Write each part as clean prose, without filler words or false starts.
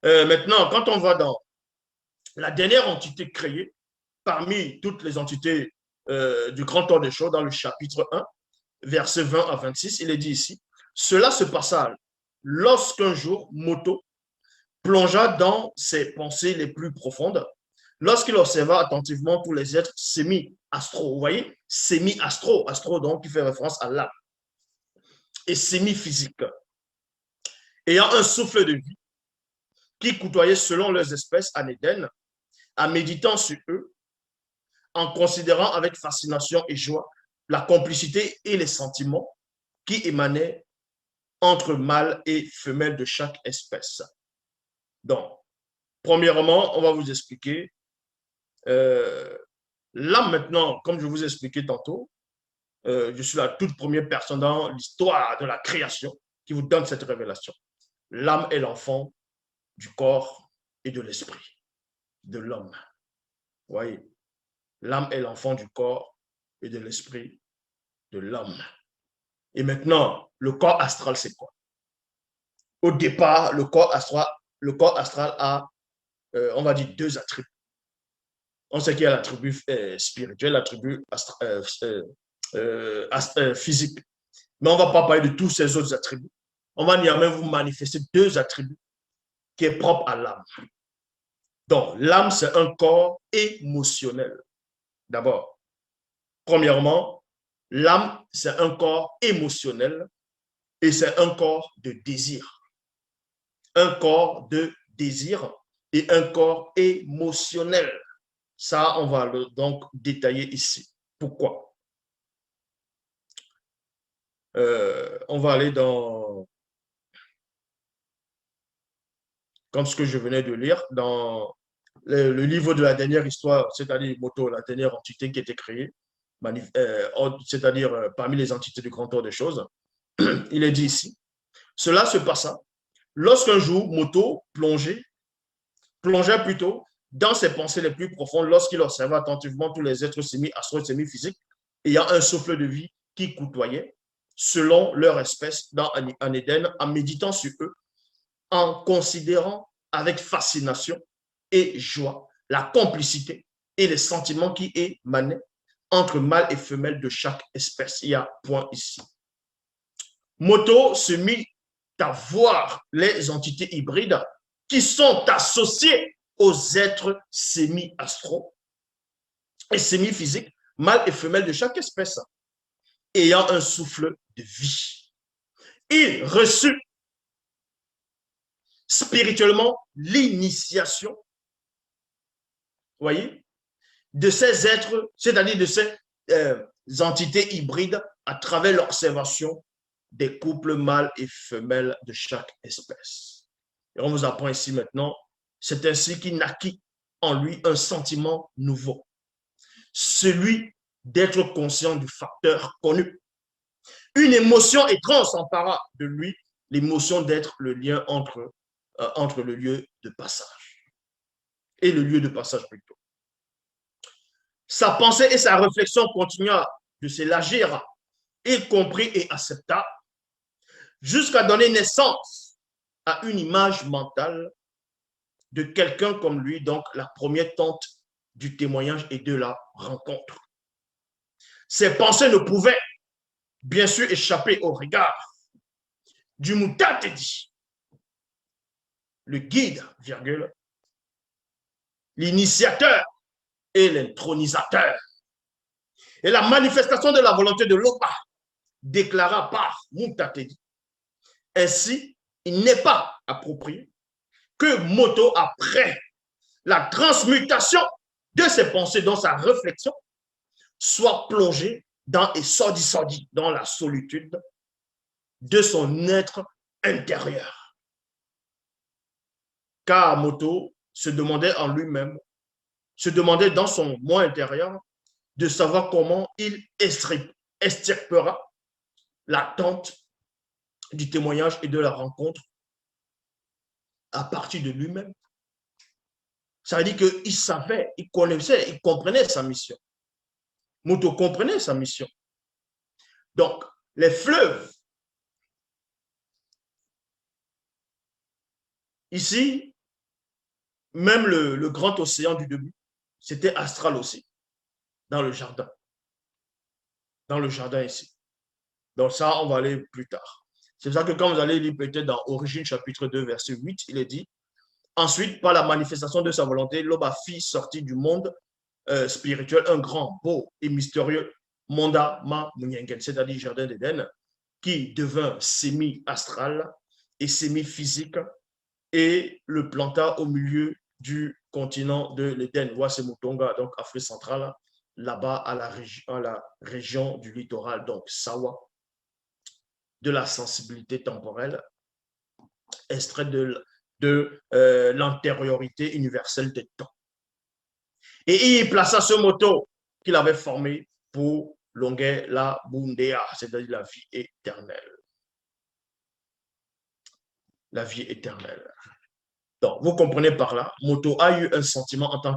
Maintenant, quand on va dans la dernière entité créée, parmi toutes les entités du grand ordre des choses, dans le chapitre 1, versets 20 à 26, il est dit ici, cela se passa lorsqu'un jour, Moto plongea dans ses pensées les plus profondes, lorsqu'il observa attentivement tous les êtres semi-astro. Vous voyez, semi-astro, astro donc qui fait référence à l'âme, et semi-physique, ayant un souffle de vie qui côtoyait selon leurs espèces en Éden, en méditant sur eux, en considérant avec fascination et joie la complicité et les sentiments qui émanaient entre mâles et femelles de chaque espèce. Donc, premièrement, on va vous expliquer l'âme maintenant, comme je vous ai expliqué tantôt, je suis la toute première personne dans l'histoire de la création qui vous donne cette révélation. L'âme est l'enfant du corps et de l'esprit de l'homme. Vous voyez, l'âme est l'enfant du corps et de l'esprit de l'homme. Et maintenant, le corps astral, c'est quoi? Au départ, le corps astral a, on va dire, deux attributs. On sait qu'il y a l'attribut spirituel, l'attribut physique. Mais on ne va pas parler de tous ces autres attributs. On va néanmoins vous manifester deux attributs qui est propre à l'âme. Donc, l'âme, c'est un corps émotionnel. D'abord, premièrement, l'âme, c'est un corps émotionnel et c'est un corps de désir. Un corps de désir et un corps émotionnel. Ça, on va le donc détailler ici. Pourquoi? On va aller dans, comme ce que je venais de lire, dans le livre de la dernière histoire, c'est-à-dire Moto, la dernière entité qui a été créée, c'est-à-dire parmi les entités du grand ordre des choses. Il est dit ici, cela se passa lorsqu'un jour, Moto plongeait plutôt dans ses pensées les plus profondes lorsqu'il observa attentivement tous les êtres semi-astro et semi-physiques ayant un souffle de vie qui côtoyait selon leur espèce en Éden, en méditant sur eux, en considérant avec fascination et joie la complicité et les sentiments qui émanaient entre mâles et femelles de chaque espèce. Il y a point ici. Moto se mit à voir les entités hybrides qui sont associées aux êtres semi-astro et semi-physiques, mâles et femelles de chaque espèce, ayant un souffle de vie. Il reçut spirituellement l'initiation, vous voyez, de ces êtres, c'est-à-dire de ces entités hybrides à travers l'observation des couples mâles et femelles de chaque espèce. Et on vous apprend ici maintenant, c'est ainsi qu'il naquit en lui un sentiment nouveau, celui d'être conscient du facteur connu. Une émotion étrange s'empara de lui, l'émotion d'être le lien entre le lieu de passage et le lieu de passage plutôt. Sa pensée et sa réflexion continua de s'élargir. Il comprit et accepta jusqu'à donner naissance à une image mentale de quelqu'un comme lui, donc la première tente du témoignage et de la rencontre. Ses pensées ne pouvaient bien sûr échapper au regard du Mutatedi, le guide, virgule, l'initiateur et l'intronisateur. Et la manifestation de la volonté de l'Opa déclara par Mutatedi. Ainsi, il n'est pas approprié que Moto, après la transmutation de ses pensées dans sa réflexion, soit plongé dans et sordi dans la solitude de son être intérieur. Car Moto se demandait en lui-même, se demandait dans son moi intérieur de savoir comment il extirpera l'attente du témoignage et de la rencontre à partir de lui-même. Ça veut dire qu'il savait, il connaissait, il comprenait sa mission. Moto comprenait sa mission. Donc, les fleuves, ici, même le grand océan du début, c'était astral aussi, dans le jardin. Dans le jardin ici. Donc ça, on va aller plus tard. C'est pour ça que quand vous allez lire peut-être dans Origine chapitre 2, verset 8, il est dit, ensuite, par la manifestation de sa volonté, l'homme a fit sortir du monde spirituel un grand, beau et mystérieux Monda Ma Munyengen, c'est-à-dire Jardin d'Éden, qui devint semi-astral et semi-physique et le planta au milieu du continent de l'Éden, Wassemutonga, donc Afrique centrale, là-bas à la région du littoral, donc Sawa, de la sensibilité temporelle, extrait de l'antériorité universelle des temps. Et il plaça ce motto qu'il avait formé pour longuer la bundea, c'est-à-dire la vie éternelle. La vie éternelle. Donc, vous comprenez par là, Moto a eu un sentiment en tant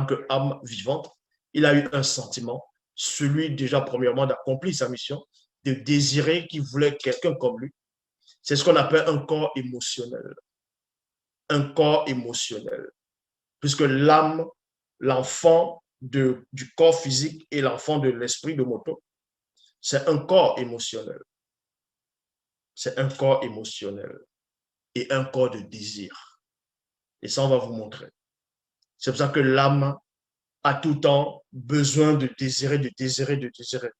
qu'âme vivante. Il a eu un sentiment, celui déjà premièrement d'accomplir sa mission, de désirer qu'il voulait quelqu'un comme lui. C'est ce qu'on appelle un corps émotionnel. Un corps émotionnel. Puisque l'âme, l'enfant du corps physique et l'enfant de l'esprit de Moto, c'est un corps émotionnel. C'est un corps émotionnel et un corps de désir. Et ça, on va vous montrer. C'est pour ça que l'âme a tout le temps besoin de désirer, de désirer, de désirer.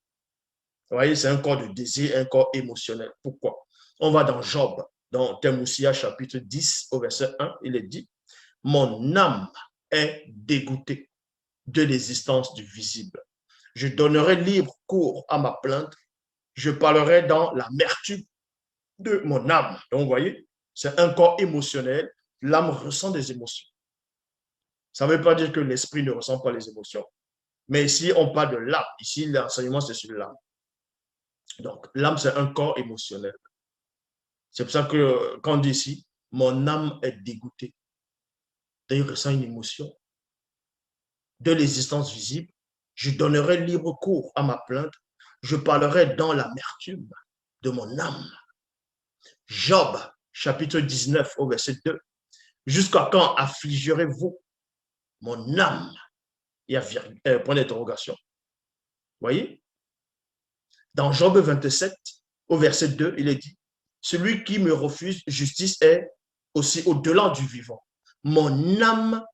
Vous voyez, c'est un corps de désir, un corps émotionnel. Pourquoi? On va dans Job, dans Temoussia chapitre 10 au verset 1, il est dit, « Mon âme est dégoûtée de l'existence du visible. Je donnerai libre cours à ma plainte. Je parlerai dans l'amertume de mon âme. » Donc, vous voyez, c'est un corps émotionnel. L'âme ressent des émotions. Ça ne veut pas dire que l'esprit ne ressent pas les émotions. Mais ici, on parle de l'âme. Ici, l'enseignement, c'est sur l'âme. Donc, l'âme, c'est un corps émotionnel. C'est pour ça que quand on dit ici, mon âme est dégoûtée. Il ressent une émotion de l'existence visible. Je donnerai libre cours à ma plainte. Je parlerai dans l'amertume de mon âme. Job, chapitre 19, au verset 2. Jusqu'à quand affligerez-vous mon âme? Il y a point d'interrogation. Voyez? Dans Job 27, au verset 2, il est dit, celui qui me refuse justice est aussi au-delà du vivant. Mon âme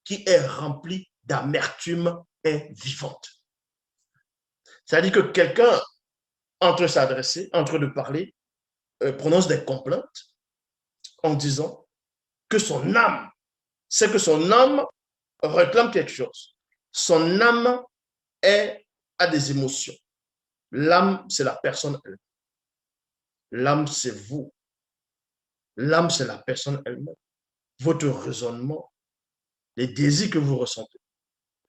qui est remplie d'amertume est vivante. C'est-à-dire que quelqu'un, entre s'adresser, entre de parler, prononce des complaintes en disant que son âme, c'est que son âme réclame quelque chose. Son âme a des émotions. L'âme, c'est la personne elle-même. L'âme, c'est vous. L'âme, c'est la personne elle-même. Votre raisonnement, les désirs que vous ressentez,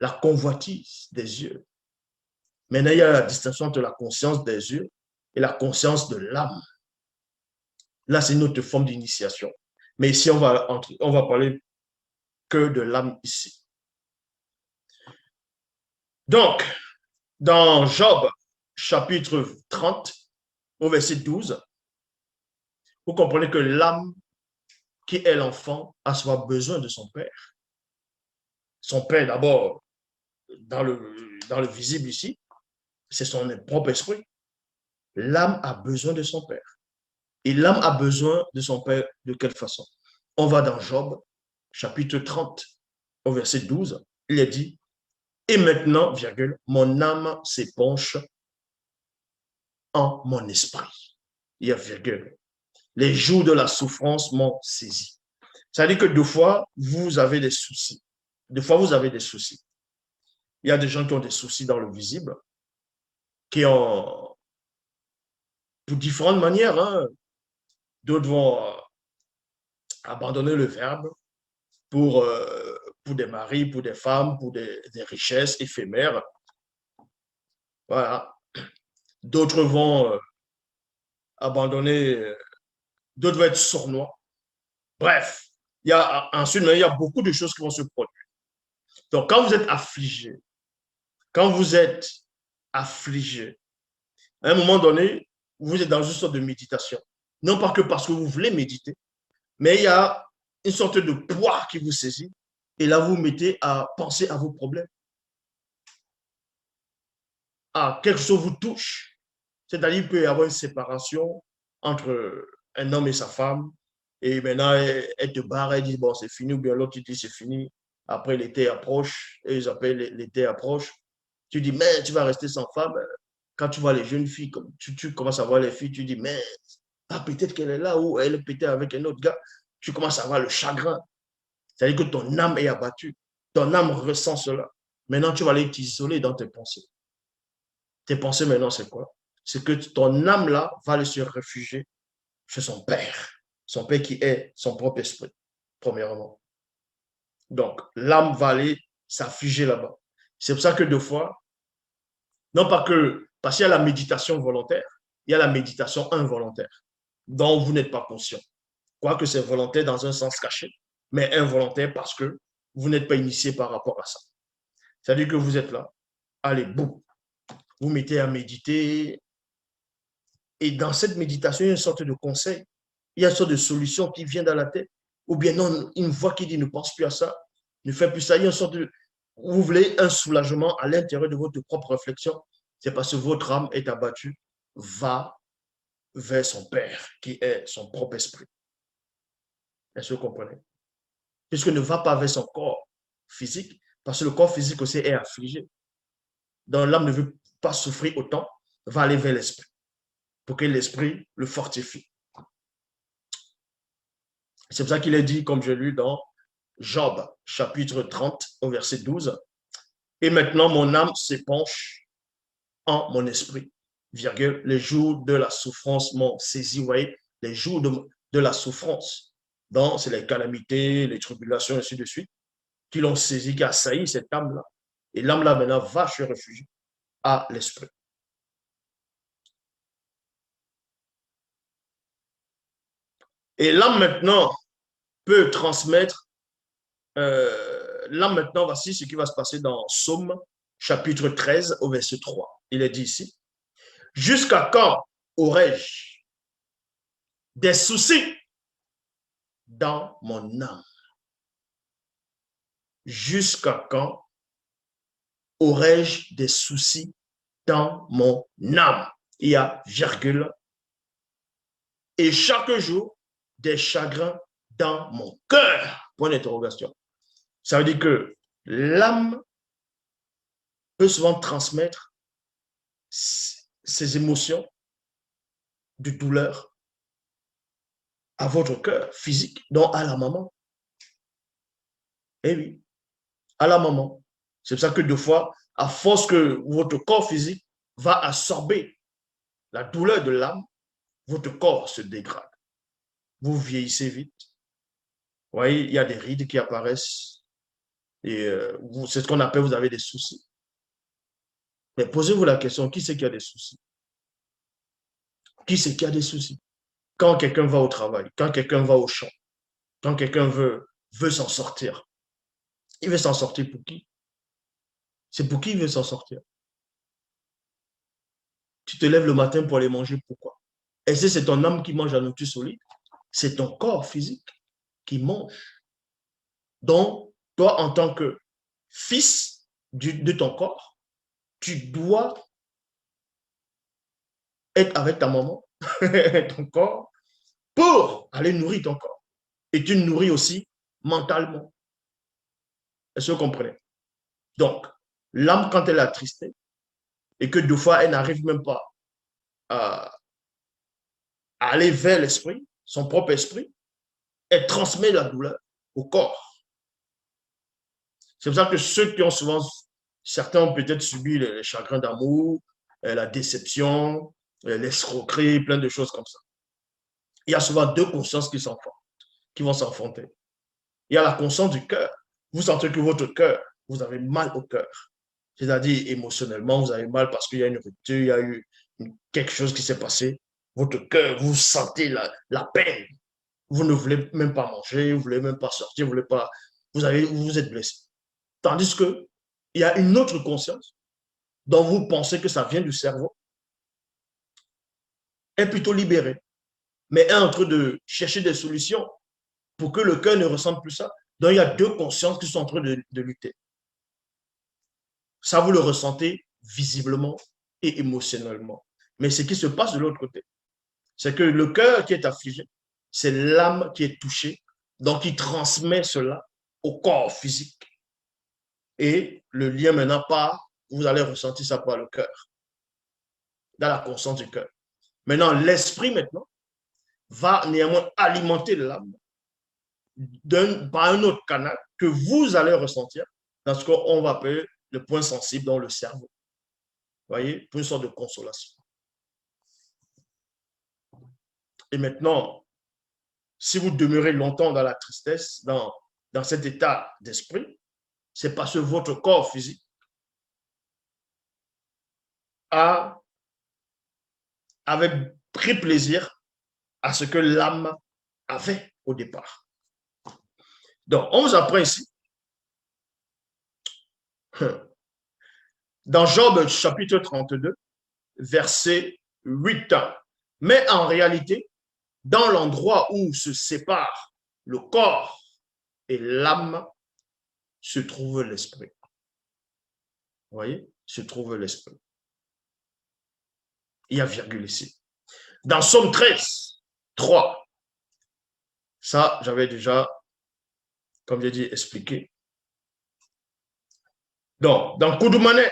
la convoitise des yeux. Maintenant, il y a la distinction entre la conscience des yeux et la conscience de l'âme. Là, c'est une autre forme d'initiation. Mais ici, on va parler que de l'âme ici. Donc, dans Job, chapitre 30, au verset 12, vous comprenez que l'âme qui est l'enfant a souvent besoin de son père. Son père, d'abord, dans le visible ici, c'est son propre esprit. L'âme a besoin de son père. Et l'âme a besoin de son père de quelle façon? On va dans Job, chapitre 30, au verset 12. Il est dit, et maintenant, virgule, mon âme s'épanche en mon esprit. Il y a virgule. Les jours de la souffrance m'ont saisi. Ça veut dire que deux fois, vous avez des soucis. Deux fois, vous avez des soucis. Il y a des gens qui ont des soucis dans le visible, qui ont, pour différentes manières, hein, d'autres vont abandonner le verbe pour des maris, pour des femmes, pour des richesses éphémères. Voilà. D'autres vont abandonner, d'autres vont être sournois. Bref, ensuite, il y a beaucoup de choses qui vont se produire. Donc, quand vous êtes affligé, à un moment donné, vous êtes dans une sorte de méditation. Non pas que parce que vous voulez méditer, mais il y a une sorte de poids qui vous saisit. Et là, vous mettez à penser à vos problèmes. Ah, quelque chose vous touche. C'est-à-dire qu'il peut y avoir une séparation entre un homme et sa femme. Et maintenant, elle te barre, elle dit, bon, c'est fini. Ou bien l'autre, dit, c'est fini. Après, l'été approche. Et ils appellent l'été approche. Tu dis, mais tu vas rester sans femme. Quand tu vois les jeunes filles, comme tu commences à voir les filles, tu dis, mais ah, peut-être qu'elle est là ou elle est peut-être avec un autre gars. Tu commences à avoir le chagrin. C'est-à-dire que ton âme est abattue. Ton âme ressent cela. Maintenant, tu vas aller t'isoler dans tes pensées. Tes pensées maintenant, c'est quoi? C'est que ton âme là va aller se réfugier chez son père qui est son propre esprit, premièrement. Donc, l'âme va aller s'affiger là-bas. C'est pour ça que deux fois, non pas que, parce qu'il y a la méditation volontaire, il y a la méditation involontaire, dont vous n'êtes pas conscient. Quoique c'est volontaire dans un sens caché, mais involontaire parce que vous n'êtes pas initié par rapport à ça. C'est-à-dire que vous êtes là, allez, boum, vous mettez à méditer, et dans cette méditation, il y a une sorte de conseil, il y a une sorte de solution qui vient dans la tête, ou bien non, une voix qui dit ne pense plus à ça, ne fais plus ça, il y a une sorte de, vous voulez un soulagement à l'intérieur de votre propre réflexion, c'est parce que votre âme est abattue, va vers son Père, qui est son propre esprit. Est-ce que vous comprenez? Puisque ne va pas vers son corps physique, parce que le corps physique aussi est affligé. Donc l'âme ne veut pas souffrir autant, va aller vers l'esprit, pour que l'esprit le fortifie. C'est pour ça qu'il est dit, comme je lu dans Job, chapitre 30, au verset 12. Et maintenant, mon âme s'épanche en mon esprit. Virgule, les jours de la souffrance m'ont saisi. Vous voyez, les jours de la souffrance. Donc, c'est les calamités, les tribulations, ainsi de suite, qui l'ont saisi, qui a assailli cette âme-là. Et l'âme-là, maintenant, va se réfugier à l'esprit. Et l'âme, maintenant, peut transmettre. Là, maintenant, voici ce qui va se passer dans Psaume, chapitre 13, au verset 3. Il est dit ici, jusqu'à quand aurais-je des soucis dans mon âme? Jusqu'à quand aurais-je des soucis dans mon âme? Il y a virgule. Et chaque jour, des chagrins dans mon cœur. Point d'interrogation. Ça veut dire que l'âme peut souvent transmettre ses émotions de douleur à votre cœur physique, donc à la maman. Eh oui, à la maman. C'est pour ça que deux fois, à force que votre corps physique va absorber la douleur de l'âme, votre corps se dégrade. Vous vieillissez vite. Vous voyez, il y a des rides qui apparaissent. Et c'est ce qu'on appelle, vous avez des soucis. Mais posez-vous la question, qui c'est qui a des soucis? Qui c'est qui a des soucis? Quand quelqu'un va au travail, quand quelqu'un va au champ, quand quelqu'un veut s'en sortir, il veut s'en sortir pour qui? C'est pour qui il veut s'en sortir? Tu te lèves le matin pour aller manger, pourquoi? Est-ce que c'est ton âme qui mange la nourriture solide? C'est ton corps physique qui mange. Donc, toi, en tant que fils de ton corps, tu dois être avec ta maman, ton corps, pour aller nourrir ton corps. Et tu nourris aussi mentalement. Est-ce que vous comprenez? Donc, l'âme, quand elle est attristée, et que deux fois, elle n'arrive même pas à aller vers l'esprit, son propre esprit, elle transmet la douleur au corps. C'est pour ça que ceux qui ont souvent, certains ont peut-être subi les chagrins d'amour, la déception, l'escroquerie, plein de choses comme ça. Il y a souvent deux consciences qui vont s'enfanter. Il y a la conscience du cœur. Vous sentez que votre cœur, vous avez mal au cœur. C'est-à-dire émotionnellement, vous avez mal parce qu'il y a une rupture, il y a eu quelque chose qui s'est passé. Votre cœur, vous sentez la peine. Vous ne voulez même pas manger, vous ne voulez même pas sortir, vous voulez pas, vous êtes blessé. Tandis qu'il y a une autre conscience dont vous pensez que ça vient du cerveau, est plutôt libérée, mais est en train de chercher des solutions pour que le cœur ne ressente plus ça. Donc, il y a deux consciences qui sont en train de lutter. Ça, vous le ressentez visiblement et émotionnellement. Mais ce qui se passe de l'autre côté, c'est que le cœur qui est affligé, c'est l'âme qui est touchée, donc il transmet cela au corps physique. Et le lien maintenant part, vous allez ressentir ça par le cœur, dans la conscience du cœur. Maintenant, l'esprit maintenant va néanmoins alimenter l'âme par un autre canal que vous allez ressentir dans ce qu'on va appeler le point sensible dans le cerveau. Vous voyez, pour une sorte de consolation. Et maintenant, si vous demeurez longtemps dans la tristesse, dans cet état d'esprit, c'est parce que votre corps physique avait pris plaisir à ce que l'âme avait au départ. Donc, on vous apprend ici, dans Job chapitre 32, verset 8. Mais en réalité, dans l'endroit où se sépare le corps et l'âme, se trouve l'esprit. Vous voyez, se trouve l'esprit. Il y a virgule ici. Dans Somme 13, 3, ça, j'avais déjà, comme j'ai dit, expliqué. Donc, dans Koudoumane,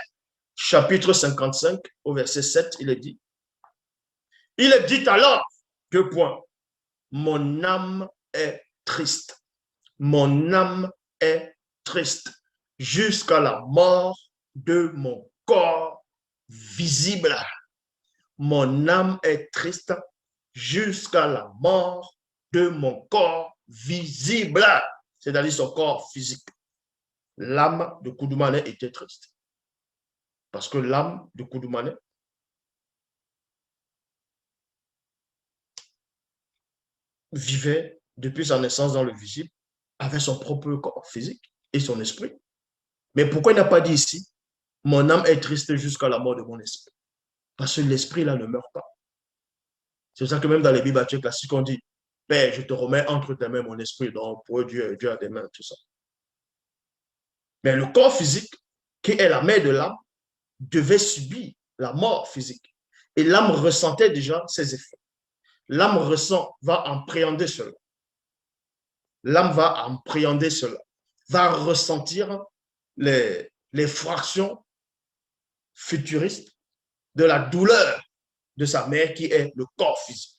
chapitre 55, au verset 7, il est dit alors que point, mon âme est triste. Mon âme est triste jusqu'à la mort de mon corps visible. Mon âme est triste jusqu'à la mort de mon corps visible, c'est-à-dire son corps physique. L'âme de Koudoumane était triste. Parce que l'âme de Koudoumane vivait depuis sa naissance dans le visible avec son propre corps physique et son esprit. Mais pourquoi il n'a pas dit ici, mon âme est triste jusqu'à la mort de mon esprit? Parce que l'esprit là ne meurt pas. C'est pour ça que même dans les Bibles classiques, on dit, Père, je te remets entre tes mains mon esprit, donc pour Dieu a des mains, tout ça. Mais le corps physique, qui est la mère de l'âme, devait subir la mort physique. Et l'âme ressentait déjà ses effets. L'âme va appréhender cela. L'âme va appréhender cela, va ressentir les fractions futuristes de la douleur de sa mère qui est le corps physique.